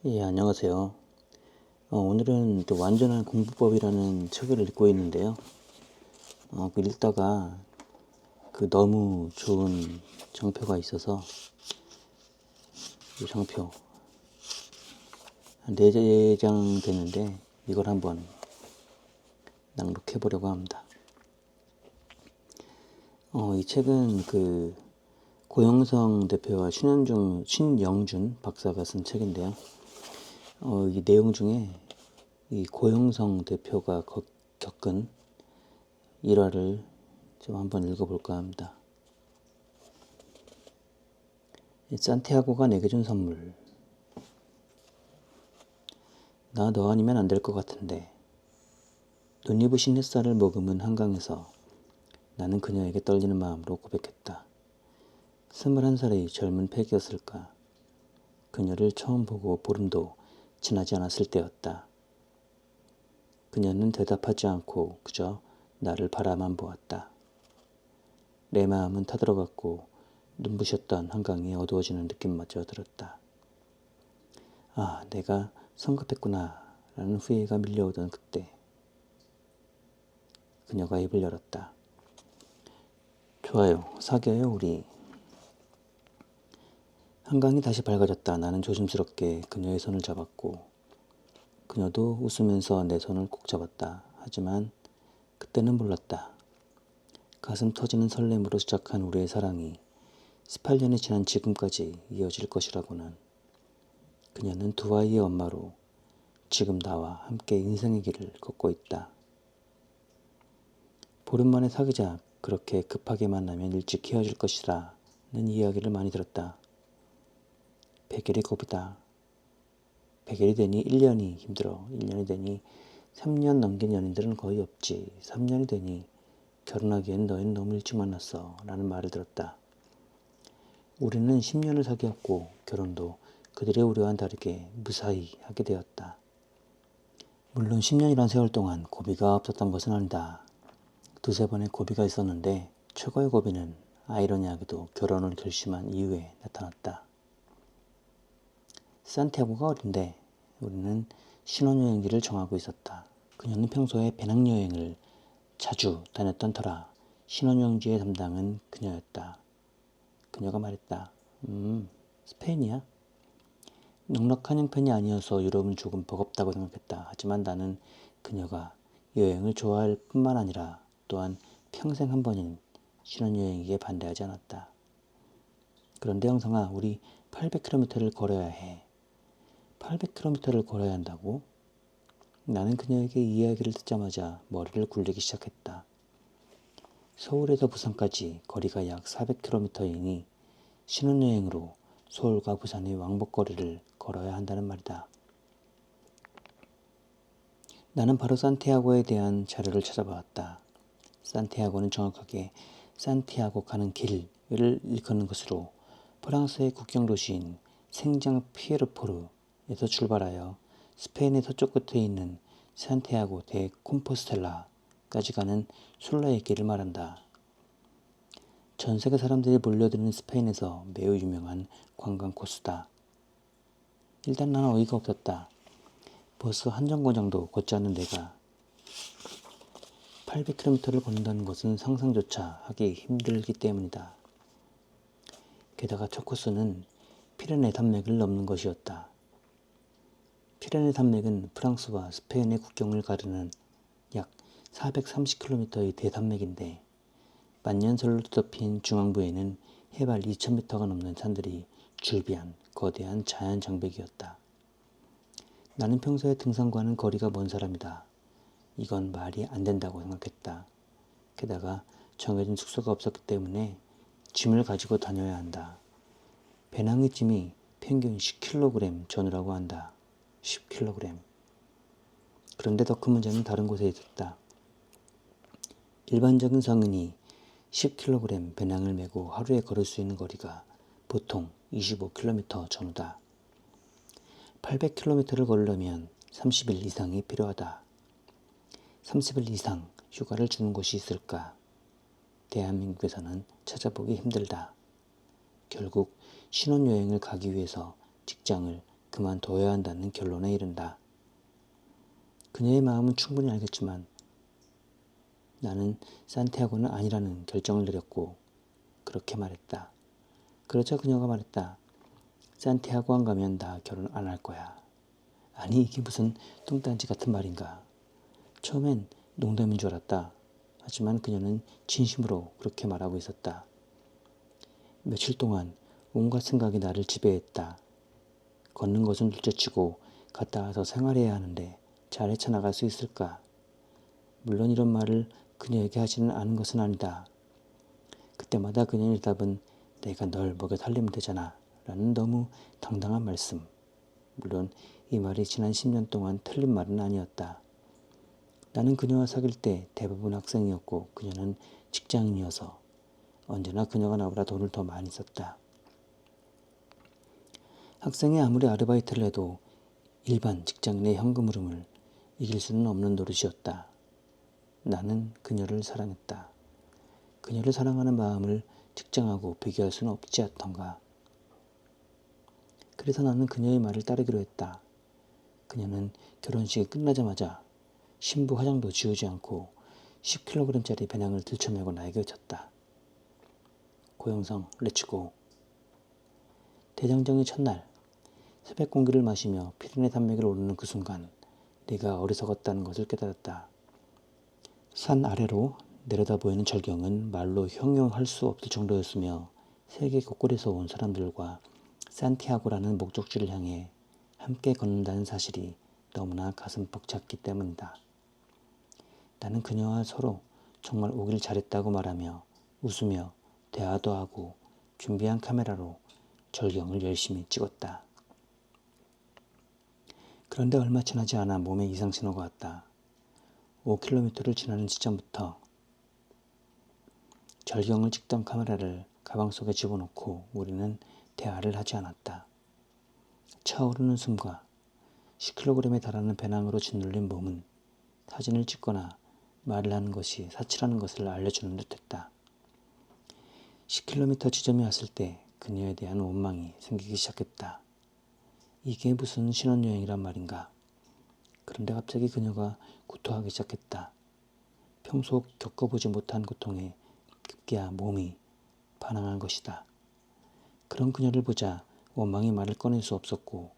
예, 안녕하세요. 오늘은 또 완전한 공부법이라는 책을 읽고 있는데요. 그 읽다가 너무 좋은 장표가 있어서 이 장표 한 4장 됐는데 이걸 한번 낭독해 보려고 합니다. 이 책은 고영성 대표와 신영준 박사가 쓴 책인데요. 이 내용 중에 이 고영성 대표가 겪은 일화를 좀 한번 읽어볼까 합니다. 산티아고가 내게 준 선물. 나 너 아니면 안 될 것 같은데. 눈이 부신 햇살을 머금은 한강에서 나는 그녀에게 떨리는 마음으로 고백했다. 21살의 젊은 패기였을까. 그녀를 처음 보고 보름도 지나지 않았을 때였다. 그녀는 대답하지 않고 그저 나를 바라만 보았다. 내 마음은 타들어갔고 눈부셨던 한강이 어두워지는 느낌마저 들었다. 아, 내가 성급했구나 라는 후회가 밀려오던 그때 그녀가 입을 열었다. 좋아요. 사귀어요 우리. 한강이 다시 밝아졌다. 나는 조심스럽게 그녀의 손을 잡았고 그녀도 웃으면서 내 손을 꼭 잡았다. 하지만 그때는 몰랐다. 가슴 터지는 설렘으로 시작한 우리의 사랑이 18년이 지난 지금까지 이어질 것이라고는. 그녀는 두 아이의 엄마로 지금 나와 함께 인생의 길을 걷고 있다. 보름 만에 사귀자. 그렇게 급하게 만나면 일찍 헤어질 것이라는 이야기를 많이 들었다. 100일이 고비다. 100일이 되니 1년이 힘들어. 1년이 되니 3년 넘긴 연인들은 거의 없지. 3년이 되니 결혼하기엔 너희는 너무 일찍 만났어. 라는 말을 들었다. 우리는 10년을 사귀었고 결혼도 그들의 우려와는 다르게 무사히 하게 되었다. 물론 10년이란 세월 동안 고비가 없었던 것은 아니다. 두세 번의 고비가 있었는데 최고의 고비는 아이러니하게도 결혼을 결심한 이후에 나타났다. 산티아고가 어린데 우리는 신혼여행지를 정하고 있었다. 그녀는 평소에 배낭여행을 자주 다녔던 터라 신혼여행지의 담당은 그녀였다. 그녀가 말했다. 스페인이야? 넉넉한 형편이 아니어서 유럽은 조금 버겁다고 생각했다. 하지만 나는 그녀가 여행을 좋아할 뿐만 아니라 또한 평생 한 번인 신혼여행에게 반대하지 않았다. 그런데 영상아, 우리 800km를 걸어야 해. 800km를 걸어야 한다고? 나는 그녀에게 이 이야기를 듣자마자 머리를 굴리기 시작했다. 서울에서 부산까지 거리가 약 400km이니 신혼여행으로 서울과 부산의 왕복거리를 걸어야 한다는 말이다. 나는 바로 산티아고에 대한 자료를 찾아보았다. 산티아고는 정확하게 산티아고 가는 길을 일컫는 것으로 프랑스의 국경 도시인 생장 피에르포르에서 출발하여 스페인의 서쪽 끝에 있는 산티아고 데 콤포스텔라까지 가는 순례의 길을 말한다. 전 세계 사람들이 몰려드는 스페인에서 매우 유명한 관광 코스다. 일단 나는 어이가 없었다. 버스 한 정거장도 걷지 않는 내가 800km를 걷는다는 것은 상상조차 하기 힘들기 때문이다. 게다가 첫 코스는 피레네 산맥을 넘는 것이었다. 피레네 산맥은 프랑스와 스페인의 국경을 가르는 약 430km의 대산맥인데 만년설로 뒤덮인 중앙부에는 해발 2000m가 넘는 산들이 줄비한 거대한 자연 장벽이었다. 나는 평소에 등산과는 거리가 먼 사람이다. 이건 말이 안 된다고 생각했다. 게다가 정해진 숙소가 없었기 때문에 짐을 가지고 다녀야 한다. 배낭의 짐이 평균 10kg 전후라고 한다. 10kg. 그런데 더 큰 문제는 다른 곳에 있었다. 일반적인 성인이 10kg 배낭을 메고 하루에 걸을 수 있는 거리가 보통 25km 전후다. 800km를 걸으려면 30일 이상이 필요하다. 30일 이상 휴가를 주는 곳이 있을까? 대한민국에서는 찾아보기 힘들다. 결국 신혼여행을 가기 위해서 직장을 그만둬야 한다는 결론에 이른다. 그녀의 마음은 충분히 알겠지만 나는 산티아고는 아니라는 결정을 내렸고 그렇게 말했다. 그러자 그녀가 말했다. 산티아고 안 가면 나 결혼 안 할 거야. 아니 이게 무슨 뚱딴지 같은 말인가. 처음엔 농담인 줄 알았다. 하지만 그녀는 진심으로 그렇게 말하고 있었다. 며칠 동안 온갖 생각이 나를 지배했다. 걷는 것은 둘째치고 갔다 와서 생활해야 하는데 잘 헤쳐나갈 수 있을까? 물론 이런 말을 그녀에게 하지는 않은 것은 아니다. 그때마다 그녀의 대답은 내가 널 먹여 살리면 되잖아 라는 너무 당당한 말씀. 물론 이 말이 지난 10년 동안 틀린 말은 아니었다. 나는 그녀와 사귈 때 대부분 학생이었고 그녀는 직장인이어서 언제나 그녀가 나보다 돈을 더 많이 썼다. 학생이 아무리 아르바이트를 해도 일반 직장인의 현금 흐름을 이길 수는 없는 노릇이었다. 나는 그녀를 사랑했다. 그녀를 사랑하는 마음을 직장하고 비교할 수는 없지 않던가. 그래서 나는 그녀의 말을 따르기로 했다. 그녀는 결혼식이 끝나자마자 신부 화장도 지우지 않고 10kg짜리 배낭을 들쳐메고 나에게 외쳤다. 고영성, 렛츠고. 대장정의 첫날, 새벽 공기를 마시며 피레네 산맥을 오르는 그 순간 내가 어리석었다는 것을 깨달았다. 산 아래로 내려다 보이는 절경은 말로 형용할 수 없을 정도였으며 세계 곳곳에서 온 사람들과 산티아고라는 목적지를 향해 함께 걷는다는 사실이 너무나 가슴 벅찼기 때문이다. 나는 그녀와 서로 정말 오길 잘했다고 말하며 웃으며 대화도 하고 준비한 카메라로 절경을 열심히 찍었다. 그런데 얼마 지나지 않아 몸에 이상 신호가 왔다. 5km를 지나는 지점부터 절경을 찍던 카메라를 가방 속에 집어넣고 우리는 대화를 하지 않았다. 차오르는 숨과 10kg에 달하는 배낭으로 짓눌린 몸은 사진을 찍거나 말을 하는 것이 사치라는 것을 알려주는 듯했다. 10km 지점에 왔을 때 그녀에 대한 원망이 생기기 시작했다. 이게 무슨 신혼여행이란 말인가. 그런데 갑자기 그녀가 구토하기 시작했다. 평소 겪어보지 못한 고통에 급기야 몸이 반항한 것이다. 그런 그녀를 보자 원망의 말을 꺼낼 수 없었고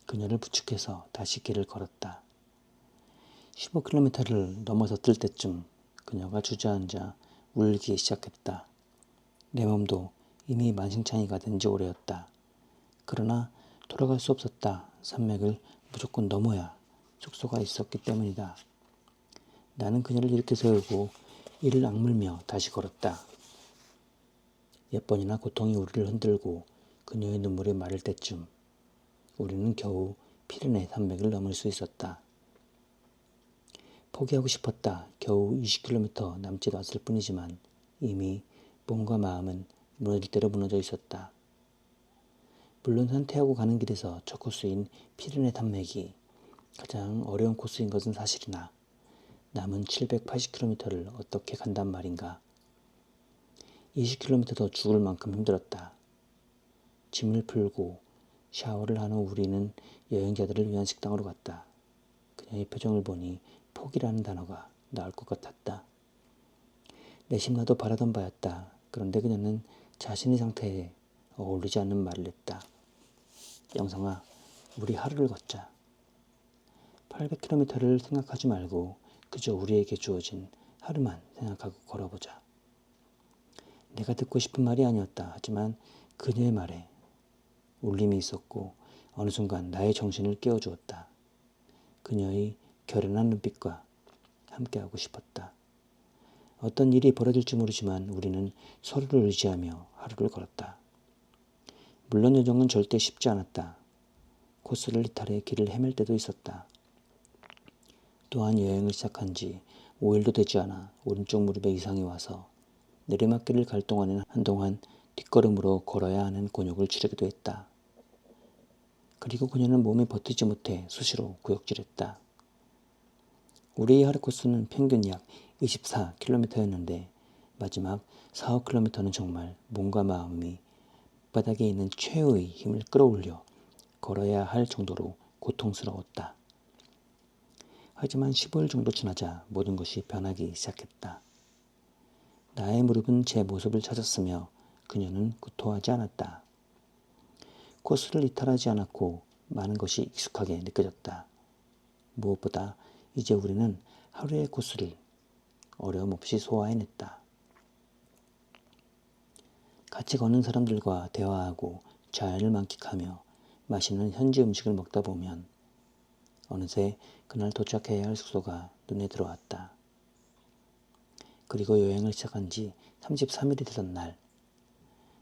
그녀를 부축해서 다시 길을 걸었다. 15km를 넘어섰을 때쯤 그녀가 주저앉아 울기 시작했다. 내 몸도 이미 만신창이가 된 지 오래였다. 그러나 돌아갈 수 없었다. 산맥을 무조건 넘어야 숙소가 있었기 때문이다. 나는 그녀를 이렇게 세우고 이를 악물며 다시 걸었다. 몇 번이나 고통이 우리를 흔들고 그녀의 눈물이 마를 때쯤 우리는 겨우 피레네 산맥을 넘을 수 있었다. 포기하고 싶었다. 겨우 20km 남짓 왔을 뿐이지만 이미 몸과 마음은 무너질 대로 무너져 있었다. 물론 산티아고 가는 길에서 첫 코스인 피레네 산맥이 가장 어려운 코스인 것은 사실이나 남은 780km를 어떻게 간단 말인가. 20km도 죽을 만큼 힘들었다. 짐을 풀고 샤워를 한 후 우리는 여행자들을 위한 식당으로 갔다. 그녀의 표정을 보니 포기라는 단어가 나올 것 같았다. 내심나도 바라던 바였다. 그런데 그녀는 자신의 상태에 어울리지 않는 말을 했다. 영성아, 우리 하루를 걷자. 800km를 생각하지 말고 그저 우리에게 주어진 하루만 생각하고 걸어보자. 내가 듣고 싶은 말이 아니었다. 하지만 그녀의 말에 울림이 있었고 어느 순간 나의 정신을 깨워주었다. 그녀의 결연한 눈빛과 함께하고 싶었다. 어떤 일이 벌어질지 모르지만 우리는 서로를 의지하며 하루를 걸었다. 물론 여정은 절대 쉽지 않았다. 코스를 이탈해 길을 헤맬 때도 있었다. 또한 여행을 시작한 지 5일도 되지 않아 오른쪽 무릎에 이상이 와서 내리막길을 갈 동안에는 한동안 뒷걸음으로 걸어야 하는 곤욕을 치르기도 했다. 그리고 그녀는 몸이 버티지 못해 수시로 구역질했다. 우리의 하루 코스는 평균 약 24km였는데 마지막 4-5km는 정말 몸과 마음이 바닥에 있는 최후의 힘을 끌어올려 걸어야 할 정도로 고통스러웠다. 하지만 15일 정도 지나자 모든 것이 변하기 시작했다. 나의 무릎은 제 모습을 찾았으며 그녀는 구토하지 않았다. 코스를 이탈하지 않았고 많은 것이 익숙하게 느껴졌다. 무엇보다 이제 우리는 하루의 코스를 어려움 없이 소화해냈다. 같이 걷는 사람들과 대화하고 자연을 만끽하며 맛있는 현지 음식을 먹다 보면 어느새 그날 도착해야 할 숙소가 눈에 들어왔다. 그리고 여행을 시작한 지 33일이 되던 날,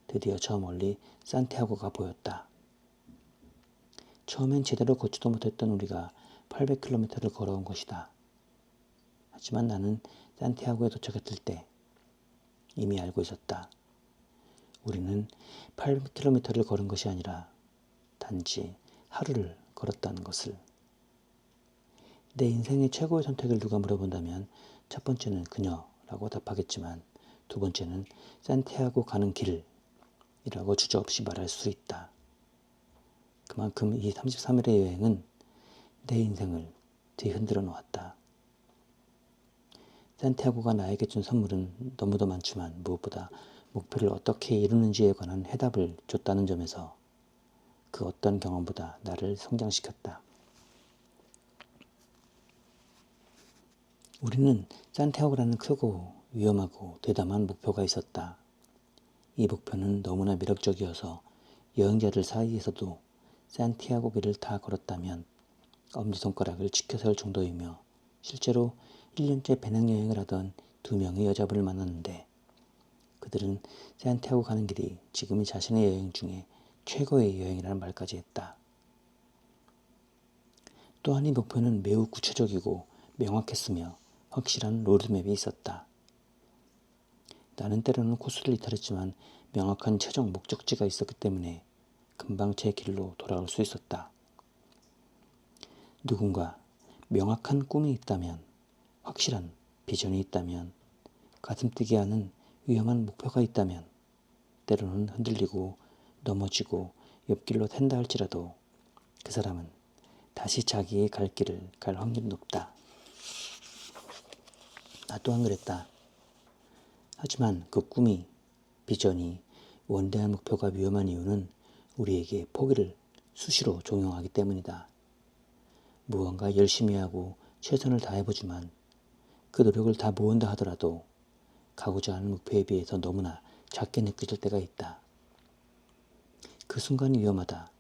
드디어 저 멀리 산티아고가 보였다. 처음엔 제대로 걷지도 못했던 우리가 800km를 걸어온 것이다. 하지만 나는 산티아고에 도착했을 때 이미 알고 있었다. 우리는 800km를 걸은 것이 아니라 단지 하루를 걸었다는 것을. 내 인생의 최고의 선택을 누가 물어본다면 첫 번째는 그녀라고 답하겠지만 두 번째는 산티아고 가는 길이라고 주저없이 말할 수 있다. 그만큼 이 33일의 여행은 내 인생을 뒤흔들어 놓았다. 산티아고가 나에게 준 선물은 너무도 많지만 무엇보다 목표를 어떻게 이루는지에 관한 해답을 줬다는 점에서 그 어떤 경험보다 나를 성장시켰다. 우리는 산티아고라는 크고 위험하고 대담한 목표가 있었다. 이 목표는 너무나 매력적이어서 여행자들 사이에서도 산티아고 길을 다 걸었다면 엄지손가락을 치켜세울 정도이며 실제로 1년째 배낭여행을 하던 2명의 여자분을 만났는데 그들은 산티아고 가는 길이 지금의 자신의 여행 중에 최고의 여행이라는 말까지 했다. 또한 이 목표는 매우 구체적이고 명확했으며 확실한 로드맵이 있었다. 나는 때로는 코스를 이탈했지만 명확한 최종 목적지가 있었기 때문에 금방 제 길로 돌아올 수 있었다. 누군가 명확한 꿈이 있다면, 확실한 비전이 있다면, 가슴 뛰게 하는 위험한 목표가 있다면 때로는 흔들리고 넘어지고 옆길로 샌다 할지라도 그 사람은 다시 자기의 갈 길을 갈 확률이 높다. 나 또한 그랬다. 하지만 그 꿈이, 비전이, 원대한 목표가 위험한 이유는 우리에게 포기를 수시로 종용하기 때문이다. 무언가 열심히 하고 최선을 다해보지만 그 노력을 다 모은다 하더라도 가고자 하는 목표에 비해서 너무나 작게 느껴질 때가 있다. 그 순간이 위험하다.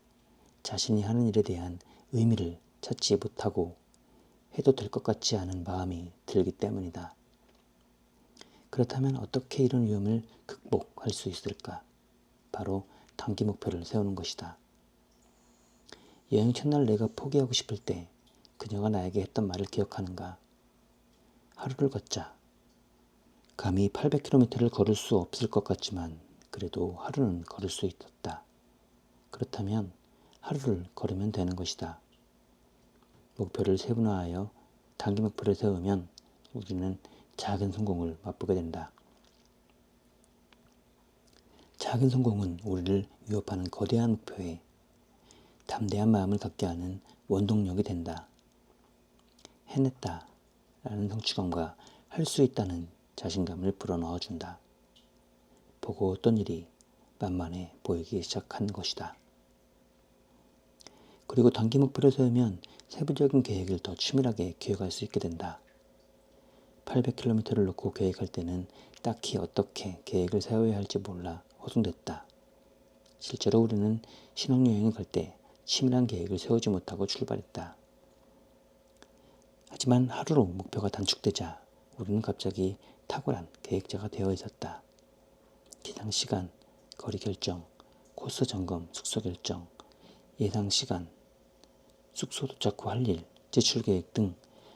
자신이 하는 일에 대한 의미를 찾지 못하고 해도 될 것 같지 않은 마음이 들기 때문이다. 그렇다면 어떻게 이런 위험을 극복할 수 있을까? 바로 단기 목표를 세우는 것이다. 여행 첫날 내가 포기하고 싶을 때 그녀가 나에게 했던 말을 기억하는가? 하루를 걷자. 감히 800km를 걸을 수 없을 것 같지만 그래도 하루는 걸을 수 있었다. 그렇다면 하루를 걸으면 되는 것이다. 목표를 세분화하여 단기 목표를 세우면 우리는 작은 성공을 맛보게 된다. 작은 성공은 우리를 위협하는 거대한 목표에 담대한 마음을 갖게 하는 원동력이 된다. 해냈다 라는 성취감과 할 수 있다는 자신감을 불어넣어준다. 보고 어떤 일이 만만해 보이기 시작한 것이다. 그리고 단기 목표를 세우면 세부적인 계획을 더 치밀하게 기획할 수 있게 된다. 800km를 놓고 계획할 때는 딱히 어떻게 계획을 세워야 할지 몰라 허둥댔다. 실제로 우리는 신혼여행을 갈 때 치밀한 계획을 세우지 못하고 출발했다. 하지만 하루로 목표가 단축되자 우리는 갑자기 탁월한 계획자가 되어 있었다. 기상 시간, 거리 결정, 코스 점검, 숙소 결정, 예상 시간, 숙소 도착 후 할 일, 지출 계획 등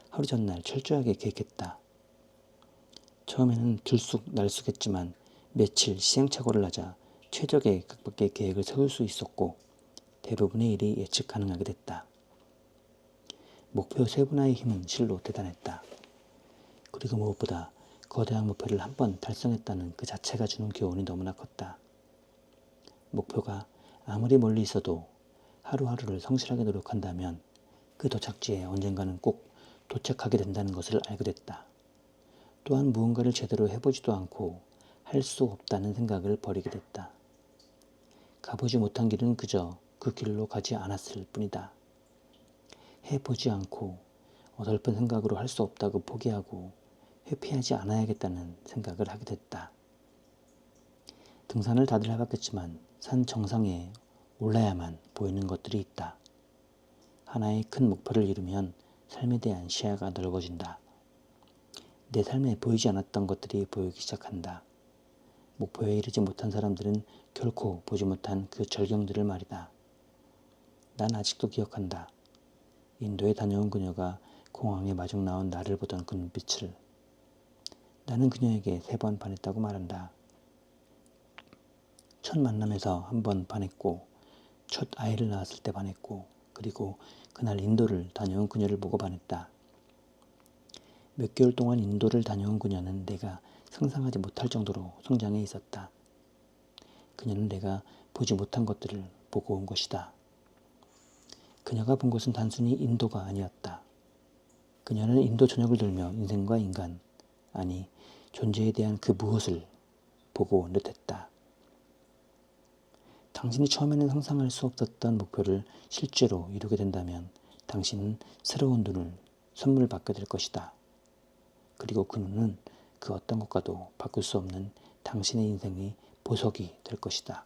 하루 전날 철저하게 계획했다. 처음에는 들쑥날쑥했지만 며칠 시행착오를 하자 최적의 극복의 계획을 세울 수 있었고 대부분의 일이 예측 가능하게 됐다. 목표 세분화의 힘은 실로 대단했다. 그리고 무엇보다 거대한 목표를 한 번 달성했다는 그 자체가 주는 교훈이 너무나 컸다. 목표가 아무리 멀리 있어도 하루하루를 성실하게 노력한다면 그 도착지에 언젠가는 꼭 도착하게 된다는 것을 알게 됐다. 또한 무언가를 제대로 해보지도 않고 할 수 없다는 생각을 버리게 됐다. 가보지 못한 길은 그저 그 길로 가지 않았을 뿐이다. 해보지 않고 어설픈 생각으로 할 수 없다고 포기하고 회피하지 않아야겠다는 생각을 하게 됐다. 등산을 다들 해봤겠지만 산 정상에 올라야만 보이는 것들이 있다. 하나의 큰 목표를 이루면 삶에 대한 시야가 넓어진다. 내 삶에 보이지 않았던 것들이 보이기 시작한다. 목표에 이르지 못한 사람들은 결코 보지 못한 그 절경들을 말이다. 난 아직도 기억한다. 인도에 다녀온 그녀가 공항에 마중 나온 나를 보던 그 눈빛을. 나는 그녀에게 3번 반했다고 말한다. 첫 만남에서 1번 반했고, 첫 아이를 낳았을 때 반했고, 그리고 그날 인도를 다녀온 그녀를 보고 반했다. 몇 개월 동안 인도를 다녀온 그녀는 내가 상상하지 못할 정도로 성장해 있었다. 그녀는 내가 보지 못한 것들을 보고 온 것이다. 그녀가 본 것은 단순히 인도가 아니었다. 그녀는 인도 전역을 돌며 인생과 인간, 아니 존재에 대한 그 무엇을 보고 온 듯했다. 당신이 처음에는 상상할 수 없었던 목표를 실제로 이루게 된다면 당신은 새로운 눈을 선물 받게 될 것이다. 그리고 그 눈은 그 어떤 것과도 바꿀 수 없는 당신의 인생의 보석이 될 것이다.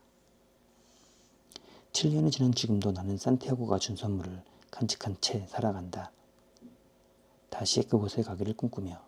7년이 지난 지금도 나는 산티아고가 준 선물을 간직한 채 살아간다. 다시 그곳에 가기를 꿈꾸며.